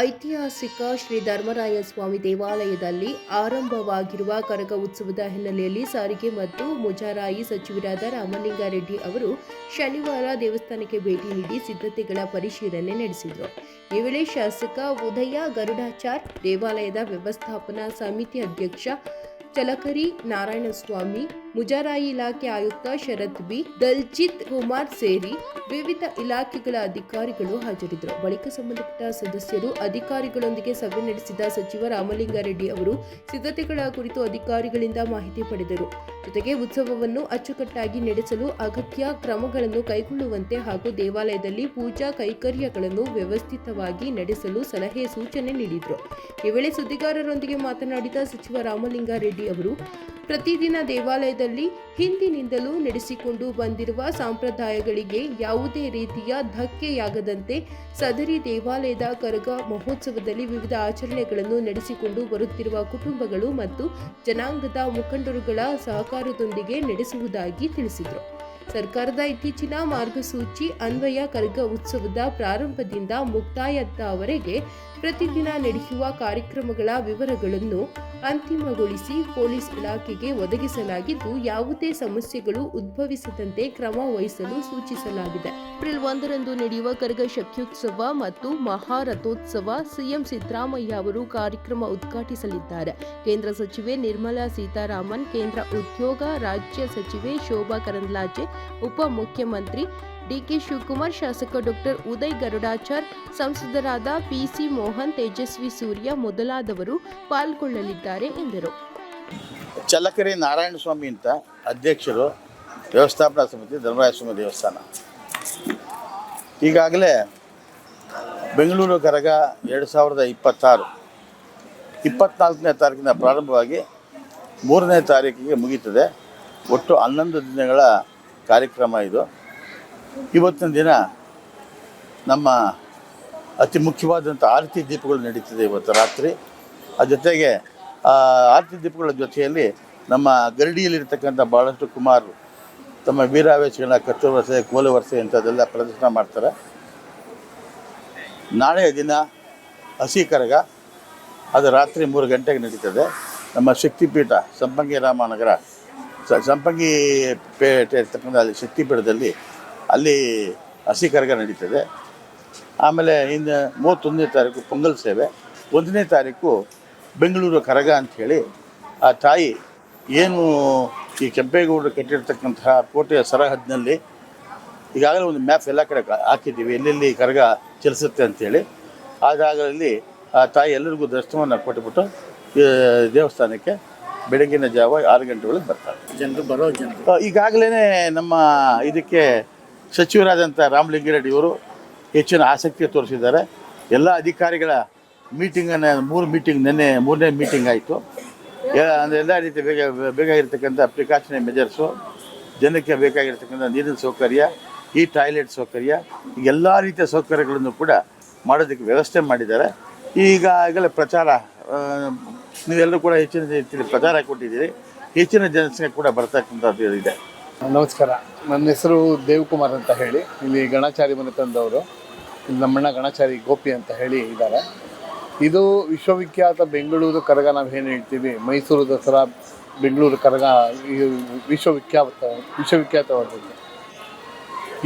ಐತಿಹಾಸಿಕ ಶ್ರೀ ಧರ್ಮರಾಯ ಸ್ವಾಮಿ ದೇವಾಲಯದಲ್ಲಿ ಆರಂಭವಾಗಿರುವ ಕರಗ ಉತ್ಸವದ ಹಿನ್ನೆಲೆಯಲ್ಲಿ ಸಾರಿಗೆ ಮತ್ತು ಮುಜರಾಯಿ ಸಚಿವರಾದ ರಾಮಲಿಂಗಾರೆಡ್ಡಿ ಅವರು ಶನಿವಾರ ದೇವಸ್ಥಾನಕ್ಕೆ ಭೇಟಿ ನೀಡಿ ಸಿದ್ಧತೆಗಳ ಪರಿಶೀಲನೆ ನಡೆಸಿದರು. ಈ ವೇಳೆ ಶಾಸಕ ಉದಯ ಗರುಡಾಚಾರ್, ದೇವಾಲಯದ ವ್ಯವಸ್ಥಾಪನಾ ಸಮಿತಿ ಅಧ್ಯಕ್ಷ ಚಲಕರಿ ನಾರಾಯಣಸ್ವಾಮಿ, ಮುಜರಾಯಿ ಇಲಾಖೆ ಆಯುಕ್ತ ಶರತ್ ಬಿ, ದಲ್ಜಿತ್ ಕುಮಾರ್ ಸೇರಿ ವಿವಿಧ ಇಲಾಖೆಗಳ ಅಧಿಕಾರಿಗಳು ಹಾಜರಿದ್ದರು. ಬಳಿಕ ಸಂಬಂಧಪಟ್ಟ ಸದಸ್ಯರು ಅಧಿಕಾರಿಗಳೊಂದಿಗೆ ಸಭೆ ನಡೆಸಿದ ಸಚಿವ ರಾಮಲಿಂಗಾರೆಡ್ಡಿ ಅವರು ಸಿದ್ಧತೆಗಳ ಕುರಿತು ಅಧಿಕಾರಿಗಳಿಂದ ಮಾಹಿತಿ ಪಡೆದರು. ಜೊತೆಗೆ ಉತ್ಸವವನ್ನು ಅಚ್ಚುಕಟ್ಟಾಗಿ ನಡೆಸಲು ಅಗತ್ಯ ಕ್ರಮಗಳನ್ನು ಕೈಗೊಳ್ಳುವಂತೆ ಹಾಗೂ ದೇವಾಲಯದಲ್ಲಿ ಪೂಜಾ ಕೈಂಕರ್ಯಗಳನ್ನು ವ್ಯವಸ್ಥಿತವಾಗಿ ನಡೆಸಲು ಸಲಹೆ ಸೂಚನೆ ನೀಡಿದರು. ಈ ವೇಳೆ ಸುದ್ದಿಗಾರರೊಂದಿಗೆ ಮಾತನಾಡಿದ ಸಚಿವ ರಾಮಲಿಂಗಾರೆಡ್ಡಿ ಅವರು ಪ್ರತಿದಿನ ದೇವಾಲಯದಲ್ಲಿ ಹಿಂದಿನಿಂದಲೂ ನಡೆಸಿಕೊಂಡು ಬಂದಿರುವ ಸಂಪ್ರದಾಯಗಳಿಗೆ ಯಾವುದೇ ರೀತಿಯ ಧಕ್ಕೆಯಾಗದಂತೆ ಸದರಿ ದೇವಾಲಯದ ಕರಗ ಮಹೋತ್ಸವದಲ್ಲಿ ವಿವಿಧ ಆಚರಣೆಗಳನ್ನು ನಡೆಸಿಕೊಂಡು ಬರುತ್ತಿರುವ ಕುಟುಂಬಗಳು ಮತ್ತು ಜನಾಂಗದ ಮುಖಂಡರುಗಳ ಸಹಕಾರದೊಂದಿಗೆ ನಡೆಸುವುದಾಗಿ ತಿಳಿಸಿದರು. ಸರ್ಕಾರದ ಇತ್ತೀಚಿನ ಮಾರ್ಗಸೂಚಿ ಅನ್ವಯ ಕರಗ ಉತ್ಸವದ ಪ್ರಾರಂಭದಿಂದ ಮುಕ್ತಾಯದವರೆಗೆ ಪ್ರತಿದಿನ ನಡೆಯುವ ಕಾರ್ಯಕ್ರಮಗಳ ವಿವರಗಳನ್ನು ಅಂತಿಮಗೊಳಿಸಿ ಪೊಲೀಸ್ ಇಲಾಖೆಗೆ ಒದಗಿಸಲಾಗಿದ್ದು, ಯಾವುದೇ ಸಮಸ್ಯೆಗಳು ಉದ್ಭವಿಸದಂತೆ ಕ್ರಮ ವಹಿಸಲು ಸೂಚಿಸಲಾಗಿದೆ. ಏಪ್ರಿಲ್ 1ರಂದು ನಡೆಯುವ ಕರಗ ಶಕ್ತ್ಯೋತ್ಸವ ಮತ್ತು ಮಹಾರಥೋತ್ಸವ ಸಿಎಂ ಸಿದ್ದರಾಮಯ್ಯ ಅವರು ಕಾರ್ಯಕ್ರಮ ಉದ್ಘಾಟಿಸಲಿದ್ದಾರೆ. ಕೇಂದ್ರ ಸಚಿವೆ ನಿರ್ಮಲಾ ಸೀತಾರಾಮನ್, ಕೇಂದ್ರ ಉದ್ಯೋಗ ರಾಜ್ಯ ಸಚಿವೆ ಶೋಭಾ ಕರಂದ್ಲಾಜೆ, ಉಪಮುಖ್ಯಮಂತ್ರಿ ಡಿಕೆ ಶಿವಕುಮಾರ್, ಶಾಸಕ ಡಾಕ್ಟರ್ ಉದಯ್ ಗರುಡಾಚಾರ್, ಸಂಸದರಾದ ಪಿಸಿ ಮೋಹನ್, ತೇಜಸ್ವಿ ಸೂರ್ಯ ಮೊದಲಾದವರು ಪಾಲ್ಗೊಳ್ಳಲಿದ್ದಾರೆ ಎಂದರು. ಚಲಕರಿ ನಾರಾಯಣಸ್ವಾಮಿ ಅಂತ ಅಧ್ಯಕ್ಷರು, ವ್ಯವಸ್ಥಾಪನಾ ಸಮಿತಿ, ಧರ್ಮರಾಯಸ್ವಾಮಿ ದೇವಸ್ಥಾನ. ಈಗಾಗಲೇ ಬೆಂಗಳೂರು ಕರಗ 2026 24ನೇ ತಾರೀಕಿನ ಪ್ರಾರಂಭವಾಗಿ 3ನೇ ತಾರೀಕಿಗೆ ಮುಗೀತದೆ. ಒಟ್ಟು 11 ದಿನಗಳ ಕಾರ್ಯಕ್ರಮ ಇದು. ಇವತ್ತಿನ ದಿನ ನಮ್ಮ ಅತಿ ಮುಖ್ಯವಾದಂಥ ಆರತಿ ದೀಪಗಳು ನಡೀತಿದೆ ಇವತ್ತು ರಾತ್ರಿ. ಜೊತೆಗೆ ಆರತಿ ದೀಪಗಳ ಜೊತೆಯಲ್ಲಿ ನಮ್ಮ ಗರಡಿಯಲ್ಲಿರ್ತಕ್ಕಂಥ ಭಾಳಷ್ಟು ಕುಮಾರರು ತಮ್ಮ ವೀರಾವೇಶಗಳನ್ನ ಕಚ್ಚು ವರ್ಷೆ, ಕೋಲು ವರ್ಷೆ ಇಂಥದ್ದೆಲ್ಲ ಪ್ರದರ್ಶನ ಮಾಡ್ತಾರೆ. ನಾಳೆಯ ದಿನ ಹಸಿ ಕರಗ, ಅದು ರಾತ್ರಿ 3 ಗಂಟೆಗೆ ನಡೀತದೆ. ನಮ್ಮ ಶಕ್ತಿಪೀಠ ಸಂಪಂಗಿ ರಾಮನಗರ ಸಂಪಂಗಿ ಪೇಟೆ ಇರ್ತಕ್ಕಂಥ ಅಲ್ಲಿ ಶಕ್ತಿಪೀಠದಲ್ಲಿ ಅಲ್ಲಿ ಹಸಿ ಕರಗ ನಡೀತದೆ. ಆಮೇಲೆ ಇನ್ನು 31ನೇ ತಾರೀಕು ಪೊಂಗಲ್ ಸೇವೆ, 1ನೇ ತಾರೀಕು ಬೆಂಗಳೂರು ಕರಗ ಅಂಥೇಳಿ ಆ ತಾಯಿ ಏನು ಈ ಕೆಂಪೇಗೌಡರು ಕಟ್ಟಿರ್ತಕ್ಕಂತಹ ಕೋಟೆಯ ಸರಹದ್ದಿನಲ್ಲಿ ಈಗಾಗಲೇ ಒಂದು ಮ್ಯಾಪ್ ಎಲ್ಲ ಕಡೆ ಹಾಕಿದ್ದೀವಿ, ಎಲ್ಲೆಲ್ಲಿ ಕರಗ ಚಲಿಸುತ್ತೆ ಅಂಥೇಳಿ. ಆ ಜಾಗದಲ್ಲಿ ಆ ತಾಯಿ ಎಲ್ಲರಿಗೂ ದರ್ಶನವನ್ನು ಕೊಟ್ಟುಬಿಟ್ಟು ದೇವಸ್ಥಾನಕ್ಕೆ ಬೆಳಗಿನ ಜಾವ 6 ಗಂಟೆ ಒಳಗೆ ಬರ್ತಾರೆ ಜನರು. ಈಗಾಗಲೇ ನಮ್ಮ ಇದಕ್ಕೆ ಸಚಿವರಾದಂಥ ರಾಮಲಿಂಗಾರೆಡ್ಡಿ ಅವರು ಹೆಚ್ಚಿನ ಆಸಕ್ತಿ ತೋರಿಸಿದ್ದಾರೆ. ಎಲ್ಲ ಅಧಿಕಾರಿಗಳ ಮೀಟಿಂಗನ್ನು 3 ಮೀಟಿಂಗ್, ನಿನ್ನೆ 3ನೇ ಮೀಟಿಂಗ್ ಆಯಿತು. ಅಂದರೆ ಎಲ್ಲ ರೀತಿ ಬೇಕಾಗಿರ್ತಕ್ಕಂಥ ಪ್ರಿಕಾಷನರಿ ಮೆಜರ್ಸು, ಜನಕ್ಕೆ ಬೇಕಾಗಿರ್ತಕ್ಕಂಥ ನೀರಿನ ಸೌಕರ್ಯ, ಈ ಟಾಯ್ಲೆಟ್ ಸೌಕರ್ಯ, ಎಲ್ಲ ರೀತಿಯ ಸೌಕರ್ಯಗಳನ್ನು ಕೂಡ ಮಾಡೋದಕ್ಕೆ ವ್ಯವಸ್ಥೆ ಮಾಡಿದ್ದಾರೆ. ಈಗಾಗಲೇ ಪ್ರಚಾರ, ನೀವೆಲ್ಲರೂ ಕೂಡ ಹೆಚ್ಚಿನ ರೀತಿಯಲ್ಲಿ ಪ್ರಚಾರ ಕೊಟ್ಟಿದ್ದೀರಿ. ಹೆಚ್ಚಿನ ಜನಸಂಖ್ಯೆ ಕೂಡ ಬರ್ತಕ್ಕಂಥದ್ದು ಇದೆ. ನಮಸ್ಕಾರ, ನನ್ನ ಹೆಸರು ದೇವಕುಮಾರ್ ಅಂತ ಹೇಳಿ. ಇಲ್ಲಿ ಗಣಾಚಾರಿ ಮನೆ ತಂದವರು. ಇಲ್ಲಿ ನಮ್ಮಣ್ಣ ಗಣಾಚಾರಿ ಗೋಪಿ ಅಂತ ಹೇಳಿ ಇದ್ದಾರೆ. ಇದು ವಿಶ್ವವಿಖ್ಯಾತ ಬೆಂಗಳೂರು ಕರಗ. ನಾವೇನು ಹೇಳ್ತೀವಿ ಮೈಸೂರು ದಸರಾ, ಬೆಂಗಳೂರು ಕರಗ ವಿಶ್ವವಿಖ್ಯಾತವಾದದ್ದು.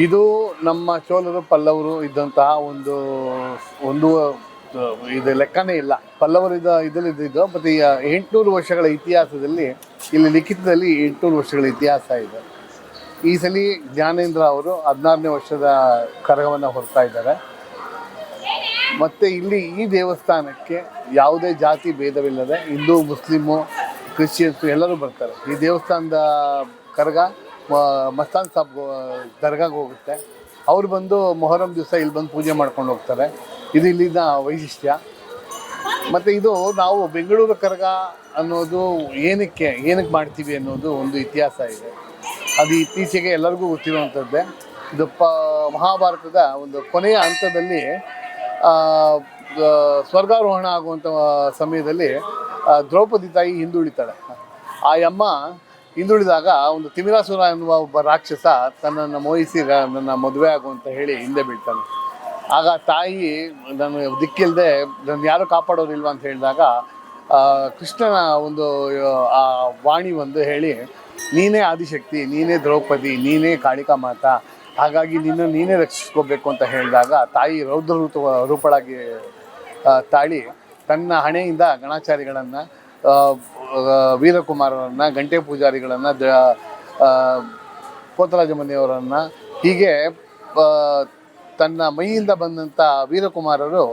ಇದು ನಮ್ಮ ಚೋಳರು ಪಲ್ಲವರು ಇದ್ದಂತಹ ಒಂದು ಇದು ಲೆಕ್ಕನೇ ಇಲ್ಲ. ಪಲ್ಲವರು ಇದರಲ್ಲಿದ್ದು ಮತ್ತು 800 ವರ್ಷಗಳ ಇತಿಹಾಸದಲ್ಲಿ, ಇಲ್ಲಿ ಲಿಖಿತದಲ್ಲಿ 800 ವರ್ಷಗಳ ಇತಿಹಾಸ ಇದೆ. ಈ ಸಲ ಜ್ಞಾನೇಂದ್ರ ಅವರು 16ನೇ ವರ್ಷದ ಕರಗವನ್ನು ಹೊರ್ತಾ ಇದ್ದಾರೆ. ಮತ್ತು ಇಲ್ಲಿ ಈ ದೇವಸ್ಥಾನಕ್ಕೆ ಯಾವುದೇ ಜಾತಿ ಭೇದವಿಲ್ಲದೆ ಹಿಂದೂ, ಮುಸ್ಲಿಮು, ಕ್ರಿಶ್ಚಿಯನ್ಸು ಎಲ್ಲರೂ ಬರ್ತಾರೆ. ಈ ದೇವಸ್ಥಾನದ ಕರಗ ಮಸ್ತಾನ್ ಸಾಬ್ ದರ್ಗಾಗೆ ಹೋಗುತ್ತೆ. ಅವ್ರು ಬಂದು ಮೊಹರಂ ದಿವಸ ಇಲ್ಲಿ ಬಂದು ಪೂಜೆ ಮಾಡ್ಕೊಂಡು ಹೋಗ್ತಾರೆ. ಇದು ಇಲ್ಲಿನ ವೈಶಿಷ್ಟ್ಯ. ಮತ್ತು ಇದು ನಾವು ಬೆಂಗಳೂರು ಕರಗ ಅನ್ನೋದು ಏನಕ್ಕೆ ಮಾಡ್ತೀವಿ ಅನ್ನೋದು ಒಂದು ಇತಿಹಾಸ ಇದೆ. ಅದು ಇತ್ತೀಚೆಗೆ ಎಲ್ಲರಿಗೂ ಗೊತ್ತಿರುವಂಥದ್ದೇ. ಇದು ಮಹಾಭಾರತದ ಒಂದು ಕೊನೆಯ ಹಂತದಲ್ಲಿ ಸ್ವರ್ಗಾರೋಹಣ ಆಗುವಂಥ ಸಮಯದಲ್ಲಿ ದ್ರೌಪದಿ ತಾಯಿ ಹಿಂದುಳಿತಾಳೆ. ಆ ಅಮ್ಮ ಹಿಂದುಳಿದಾಗ ಒಂದು ತಿಮಿರಾಸುರ ಎನ್ನುವ ಒಬ್ಬ ರಾಕ್ಷಸ ತನ್ನನ್ನು ಮೋಹಿಸಿ ನನ್ನ ಮದುವೆ ಆಗುವಂತ ಹೇಳಿ ಹಿಂದೆ ಬೀಳ್ತಾನೆ. ಆಗ ತಾಯಿ ನಾನು ದಿಕ್ಕಿಲ್ಲದೆ ನನ್ನ ಯಾರು ಕಾಪಾಡೋರಿಲ್ವ ಅಂತ ಹೇಳಿದಾಗ ಕೃಷ್ಣನ ಒಂದು ಆ ವಾಣಿ ಒಂದು ಹೇಳಿ, ನೀನೇ ಆದಿಶಕ್ತಿ, ನೀನೇ ದ್ರೌಪದಿ, ನೀನೇ ಕಾಳಿಕಾ ಮಾತಾ, ಹಾಗಾಗಿ ನೀನೇ ರಕ್ಷಿಸ್ಕೋಬೇಕು ಅಂತ ಹೇಳಿದಾಗ ತಾಯಿ ರೌದ್ರ ರೂಪಳಾಗಿ ತಾಳಿ ತನ್ನ ಹಣೆಯಿಂದ ಗಣಾಚಾರಿಗಳನ್ನು, ವೀರಕುಮಾರರನ್ನು, ಗಂಟೆ ಪೂಜಾರಿಗಳನ್ನು, ಕೋತರಾಜ ಮನೆಯವರನ್ನು, ಹೀಗೆ ತನ್ನ ಮೈಯಿಂದ ಬಂದಂಥ ವೀರಕುಮಾರರು,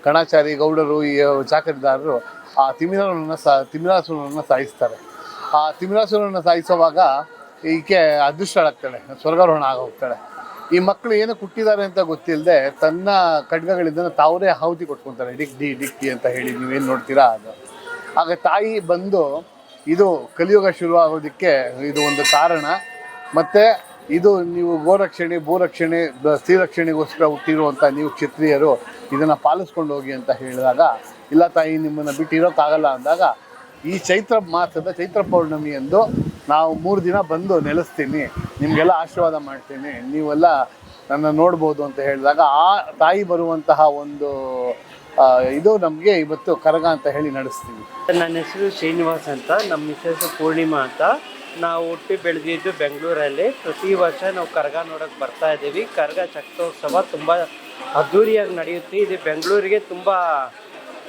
ಗಣಾಚಾರಿ, ಗೌಡರು, ಈ ಚಾಕರಿದಾರರು ಆ ತಿಮಿರಾಸುರನನ್ನು ಸಾಯಿಸ್ತಾರೆ. ಆ ತಿಮಿರಾಸುರನನ್ನು ಸಾಯಿಸುವಾಗ ಈಕೆ ಅದೃಷ್ಟಳಾಗ್ತಾಳೆ, ಸ್ವರ್ಗಾರೋಹಣ ಆಗೋಗ್ತಾಳೆ. ಈ ಮಕ್ಕಳು ಏನು ಹುಟ್ಟಿದ್ದಾರೆ ಅಂತ ಗೊತ್ತಿಲ್ಲದೆ ತನ್ನ ಖಡ್ಗಗಳಿಂದ ತಾವರೇ ಆಹುತಿ ಕೊಟ್ಕೊತಾರೆ, ಡಿಕ್ಕಿ ಅಂತ ಹೇಳಿ ನೀವೇನು ನೋಡ್ತೀರಾ ಅದು. ಆಗ ತಾಯಿ ಬಂದು ಇದು ಕಲಿಯುಗ ಶುರುವಾಗೋದಕ್ಕೆ ಇದು ಒಂದು ಕಾರಣ, ಮತ್ತು ಇದು ನೀವು ಗೋರಕ್ಷಣೆ, ಭೂರಕ್ಷಣೆ, ಸ್ತ್ರೀರಕ್ಷಣೆಗೋಸ್ಕರ ಹುಟ್ಟಿರುವಂಥ ನೀವು ಕ್ಷತ್ರಿಯರು ಇದನ್ನು ಪಾಲಿಸ್ಕೊಂಡು ಹೋಗಿ ಅಂತ ಹೇಳಿದಾಗ, ಇಲ್ಲ ತಾಯಿ ನಿಮ್ಮನ್ನು ಬಿಟ್ಟಿರೋಕ್ಕಾಗಲ್ಲ ಅಂದಾಗ, ಈ ಚೈತ್ರ ಮಾಸದ ಚೈತ್ರ ಪೌರ್ಣಮಿ ಎಂದು ನಾವು 3 ದಿನ ಬಂದು ನೆಲೆಸ್ತೀನಿ, ನಿಮಗೆಲ್ಲ ಆಶೀರ್ವಾದ ಮಾಡ್ತೀನಿ, ನೀವೆಲ್ಲ ನನ್ನ ನೋಡ್ಬೋದು ಅಂತ ಹೇಳಿದಾಗ ಆ ತಾಯಿ ಬರುವಂತಹ ಒಂದು ಇದು ನಮಗೆ ಇವತ್ತು ಕರಗ ಅಂತ ಹೇಳಿ ನಡೆಸ್ತೀವಿ. ನನ್ನ ಹೆಸರು ಶ್ರೀನಿವಾಸ್ ಅಂತ, ನಮ್ಮ ಮಿಸಸ್ ಪೂರ್ಣಿಮಾ ಅಂತ. ನಾವು ಹುಟ್ಟಿ ಬೆಳೆದಿದ್ದು ಬೆಂಗಳೂರಲ್ಲಿ. ಪ್ರತಿ ವರ್ಷ ನಾವು ಕರಗ ನೋಡೋಕ್ಕೆ ಬರ್ತಾ ಇದ್ದೀವಿ. ಕರಗ ಚಕ್ರೋತ್ಸವ ತುಂಬ ಅದ್ಧೂರಿಯಾಗಿ ನಡೆಯುತ್ತೆ. ಇದು ಬೆಂಗಳೂರಿಗೆ ತುಂಬ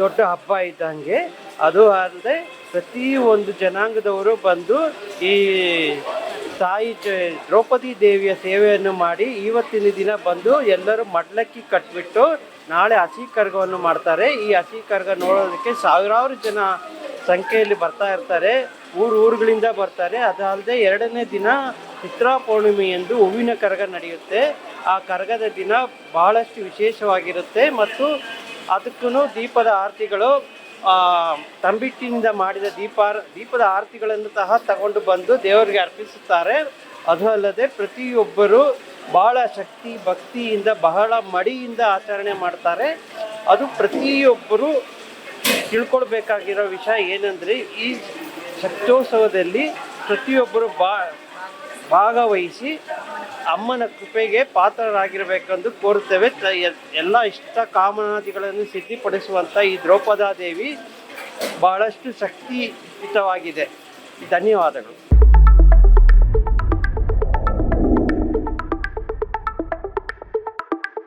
ದೊಡ್ಡ ಹಬ್ಬ ಇದ್ದಂಗೆ. ಅದು ಅಲ್ಲದೆ ಪ್ರತಿ ಒಂದು ಜನಾಂಗದವರು ಬಂದು ಈ ತಾಯಿ ದ್ರೌಪದಿ ದೇವಿಯ ಸೇವೆಯನ್ನು ಮಾಡಿ ಇವತ್ತಿನ ದಿನ ಬಂದು ಎಲ್ಲರೂ ಮಡ್ಲಕ್ಕಿ ಕಟ್ಬಿಟ್ಟು ನಾಳೆ ಹಸಿ ಕರಗವನ್ನು ಮಾಡ್ತಾರೆ. ಈ ಹಸಿ ಕರಗ ನೋಡೋದಕ್ಕೆ ಸಾವಿರಾರು ಜನ ಸಂಖ್ಯೆಯಲ್ಲಿ ಬರ್ತಾ ಇರ್ತಾರೆ, ಊರುಗಳಿಂದ ಬರ್ತಾರೆ. ಅದಲ್ಲದೆ 2ನೇ ದಿನ ಚಿತ್ರಾ ಪೌರ್ಣಿಮೆ ಎಂದು ಹೂವಿನ ಕರಗ ನಡೆಯುತ್ತೆ. ಆ ಕರಗದ ದಿನ ಬಹಳಷ್ಟು ವಿಶೇಷವಾಗಿರುತ್ತೆ ಮತ್ತು ಅದಕ್ಕೂ ದೀಪದ ಆರತಿಗಳು, ತಂಬಿಟ್ಟಿನಿಂದ ಮಾಡಿದ ದೀಪದ ಆರತಿಗಳನ್ನು ಸಹ ತಗೊಂಡು ಬಂದು ದೇವರಿಗೆ ಅರ್ಪಿಸುತ್ತಾರೆ. ಅದು ಅಲ್ಲದೆ ಪ್ರತಿಯೊಬ್ಬರು ಬಹಳ ಶಕ್ತಿ ಭಕ್ತಿಯಿಂದ ಬಹಳ ಮಡಿಯಿಂದ ಆಚರಣೆ ಮಾಡ್ತಾರೆ. ಅದು ಪ್ರತಿಯೊಬ್ಬರು ತಿಳ್ಕೊಳ್ಬೇಕಾಗಿರೋ ವಿಷಯ ಏನಂದರೆ, ಈ ಶಕ್ತ್ಯೋತ್ಸವದಲ್ಲಿ ಪ್ರತಿಯೊಬ್ಬರು ಭಾಗವಹಿಸಿ ಅಮ್ಮನ ಕೃಪೆಗೆ ಪಾತ್ರರಾಗಿರಬೇಕೆಂದು ಕೋರುತ್ತೇವೆ. ಎಲ್ಲ ಇಷ್ಟ ಕಾಮನಾದಿಗಳನ್ನು ಸಿದ್ಧಿಪಡಿಸುವಂಥ ಈ ದ್ರೌಪದಾದೇವಿ ಬಹಳಷ್ಟು ಶಕ್ತಿಯುತವಾಗಿದೆ. ಧನ್ಯವಾದಗಳು.